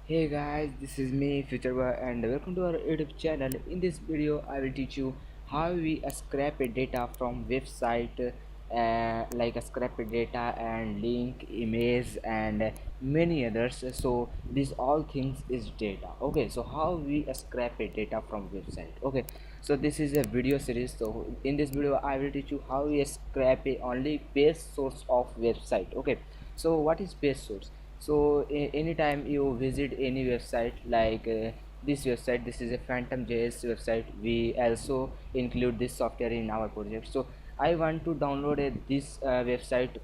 Hey guys, this is me, Futureboy, and welcome to our YouTube channel. In this video, I will teach you how we scrape a data from website, like scrape a data and link, image, and many others. So these all things is data. Okay, so how we scrape a data from website. Okay, so this is a video series. So in this video, I will teach you how we scrape a only page source of website. Okay, so what is page source? So anytime you visit any website like this website, this is a phantom.js website. We also include this software in our project. So I want to download this website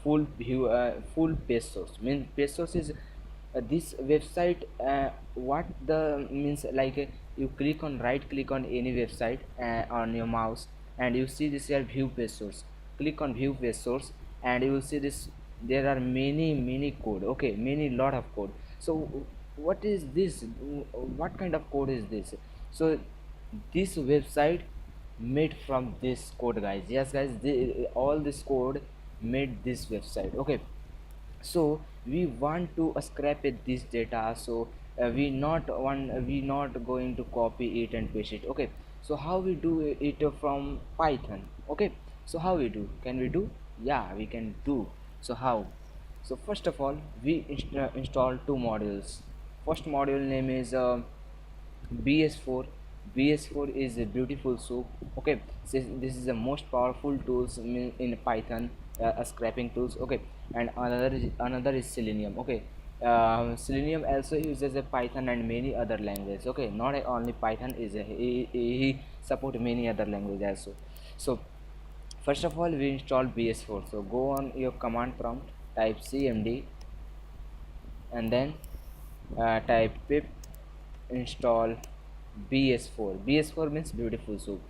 full page source. Means page source is this website. What the means, like you click on right click on any website on your mouse, and you see this here view page source. Click on view page source, and you will see this. There are many code. Okay, many lot of code. So what is this? What kind of code is this? So this website made from this code, guys. Yes guys, all this code made this website. Okay, so we want to scrap it this data. So we not going to copy it and paste it. Okay, so how we do it from Python? Okay, so how we do, can we do? Yeah, we can do. So how? So first of all, we install two modules. First module name is bs4. bs4 is a beautiful soup. Okay, so this is the most powerful tools in Python, scraping tools. Okay, and another is selenium. Okay, selenium also uses a Python and many other languages. Okay, not only Python, is he support many other languages also. So first of all, we install bs4. So go on your command prompt, type cmd, and then type pip install bs4. bs4 means beautiful soup.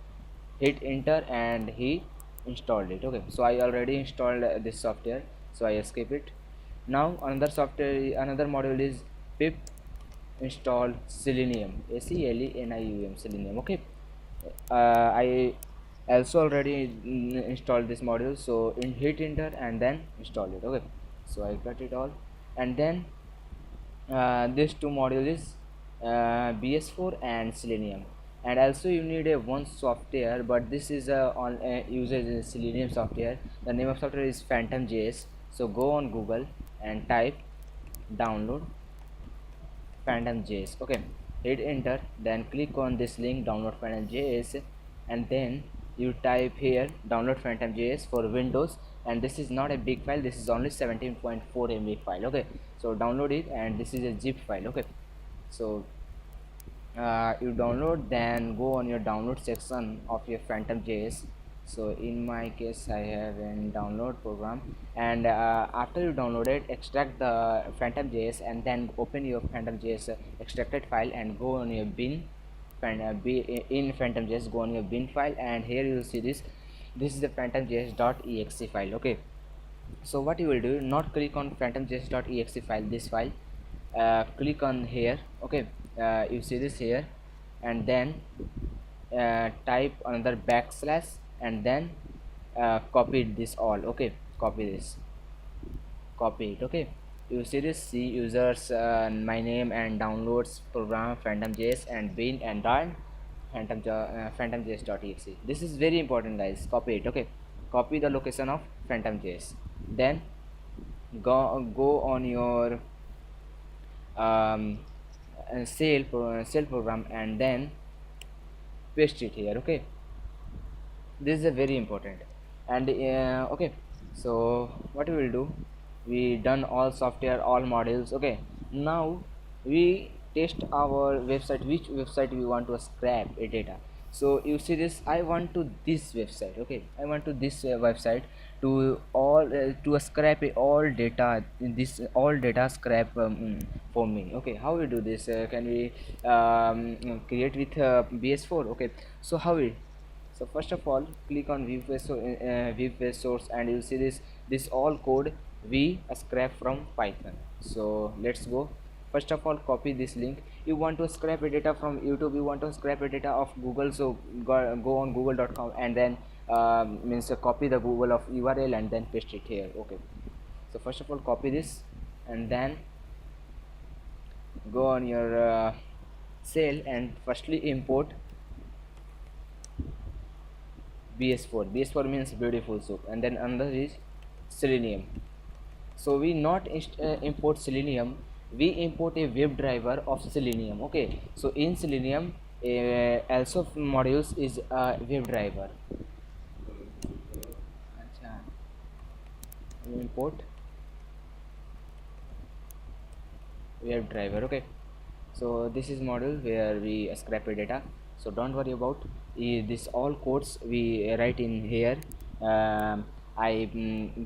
Hit enter and he installed it. Okay, so I already installed this software, so I escape it. Now another software, another module is pip install selenium, ACLENIUM, selenium. Okay, I also already installed this module, so in hit enter and then install it. Okay, so I got it all. And then this two module is bs4 and selenium. And also you need a one software, but this is on uses a selenium software. The name of software is phantom.js. So go on Google and type download phantom.js. Okay, hit enter, then click on this link, download phantom.js, and then you type here download phantom.js for Windows. And this is not a big file, this is only 17.4 MB file. Okay, so download it, and this is a zip file. Okay, so you download, then go on your download section of your phantom.js. So in my case, I have an download program. And after you download it, extract the phantom.js, and then open your phantom.js extracted file and go on your bin. In phantom.js, go on your bin file, and here you will see this is the phantom.js.exe file. Okay, so what you will do, not click on phantom.js.exe file, this file, click on here. Okay, you see this here, and then type another backslash, and then copy this all. Okay, copy this, copy it. Okay, you see this, see users, my name, and downloads program phantom.js, and bin and run phantom.js.exe. This is very important, guys. Copy it. Okay, copy the location of phantom.js, then go on your um, cell program, and then paste it here. Okay, this is a very important. And okay, so what we will do, we done all software, all modules. Okay, now we test our website, which website we want to scrap a data. So you see this, I want to this website. Okay, I want to this website to all to scrap all data, this all data scrap for me. Okay, how we do this? Can we create with bs4? Okay, so how we, so first of all, click on view page source, and you'll see this all code we scrap from Python. So let's go. First of all, copy this link. You want to scrap a data from YouTube, you want to scrap a data of Google, so go on google.com, and then means copy the Google of URL and then paste it here. Okay, so first of all, copy this, and then go on your cell and firstly import bs4. Bs4 means beautiful soup, and then another is selenium. So we not import selenium, we import a WebDriver of selenium. Okay, so in selenium also modules is a WebDriver. Acha, we import WebDriver. Okay, so this is module where we scrap a data, so don't worry about this. All codes we write in here. I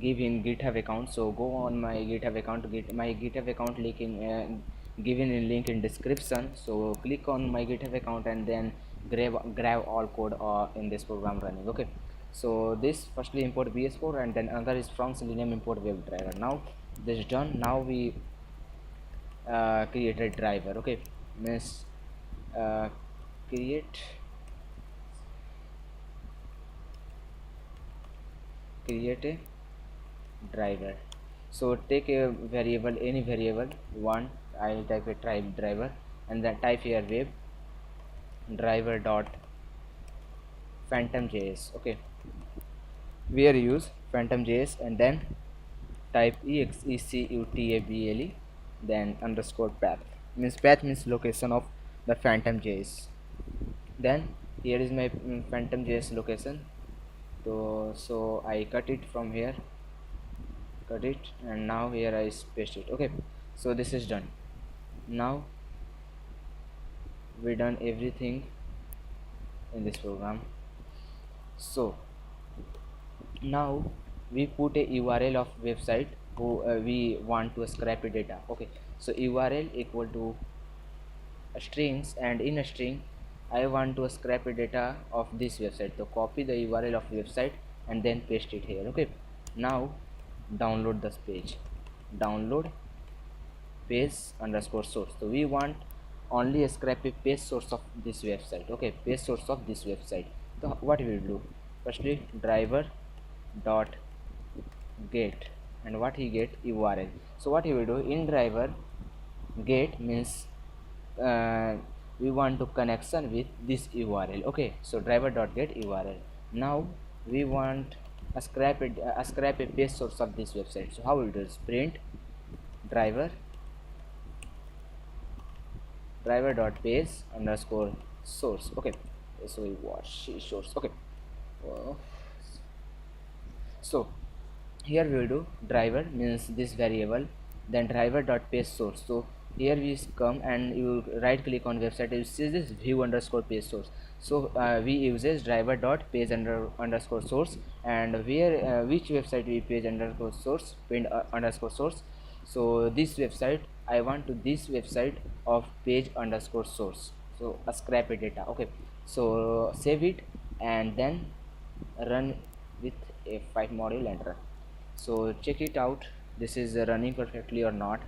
give in GitHub account, so go on my GitHub account. Get my GitHub account link in given in link in description, so click on my GitHub account and then grab all code in this program running. Okay, so this firstly import bs4 and then another is from selenium import WebDriver. Now this is done. Now we create a driver. Okay, means uh, create create a driver. So take a variable, any variable one. I'll type a type driver and then type here web driver dot phantom.js. Okay, we are use phantom.js and then type executable, then underscore path. Means path means location of the phantom.js. Then here is my phantom.js location. So I cut it from here, cut it, and now here I paste it. Okay, so this is done. Now we done everything in this program. So now we put a URL of website who we want to scrap a data. Okay, so URL equal to strings, and in a string I want to scrap a data of this website, so copy the URL of website and then paste it here. Okay, now download this page, download page underscore source. So we want only scrap a page source of this website. Okay, page source of this website. So what we will do, firstly driver dot get, and what he get URL. So what he will do, in driver get means uh, we want to connection with this URL. Okay, so driver dot get URL. Now we want a scrap a page source of this website. So how we do is print driver dot page underscore source. Okay, so we watch source. Okay, uh, so here we will do driver means this variable, then driver dot page source. So here we come and you right click on website, you see this view underscore page source. So we uses driver dot page underscore source, and where which website we page underscore source pinned underscore source. So this website I want to this website of page underscore source, so scrap it data. Okay, so save it and then run with F5 module and run. So check it out, this is running perfectly or not.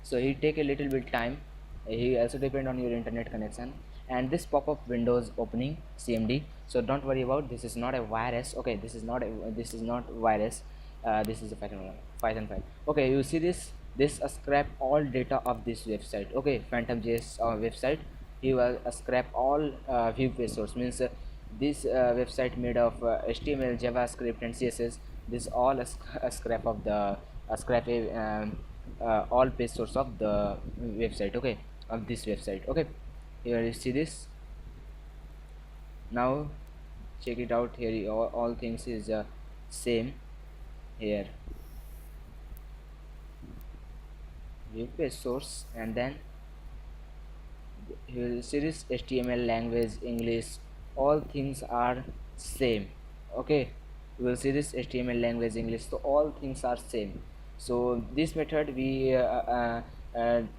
So it take a little bit time, he also depend on your internet connection. And this pop-up windows opening cmd, so don't worry about, this is not a virus. Okay, this is not virus, this is a python file. Okay, you see this scrap all data of this website. Okay, phantom.js website, he will scrap all view page source, means this website made of html, javascript and css. This all a scrap of the scrap a all page source of the website. Okay, of this website. Okay, here you see this. Now check it out, here all things is same. Here view page source, and then you will see this html language, english, all things are same. Okay, you will see this html language, english, so all things are same. So this method we uh, um,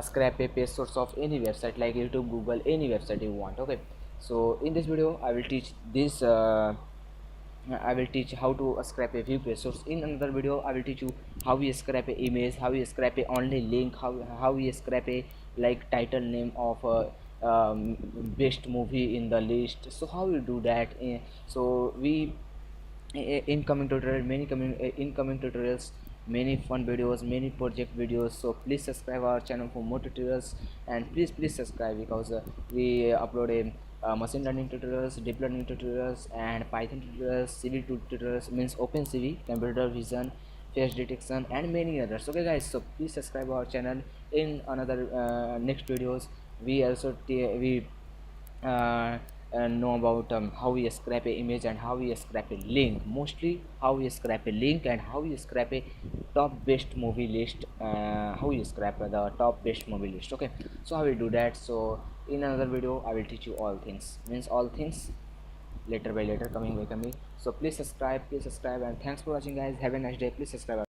scrap a page source of any website like youtube, google, any website you want. Okay, so in this video I will teach this I will teach how to scrap a view page source. In another video I will teach you how we scrap a image, how we scrap a only link, how we scrap a like title name of a best movie in the list. So how we do that? So we in coming tutorial, incoming tutorials many fun videos, many project videos. So please subscribe our channel for more tutorials, and please subscribe, because we upload a machine learning tutorials, deep learning tutorials, and Python tutorials, CV tutorials, means OpenCV, computer vision, face detection, and many others. Okay guys, so please subscribe our channel. In another next videos, we also we know about how we scrape a image and how we scrape a link, mostly how we scrape a link and how we scrape a top best movie list, how we scrape the top best movie list. Okay, so I will do that. So in another video I will teach you all things, means all things, later by later, coming by coming. So please subscribe, and thanks for watching guys. Have a nice day. Please subscribe.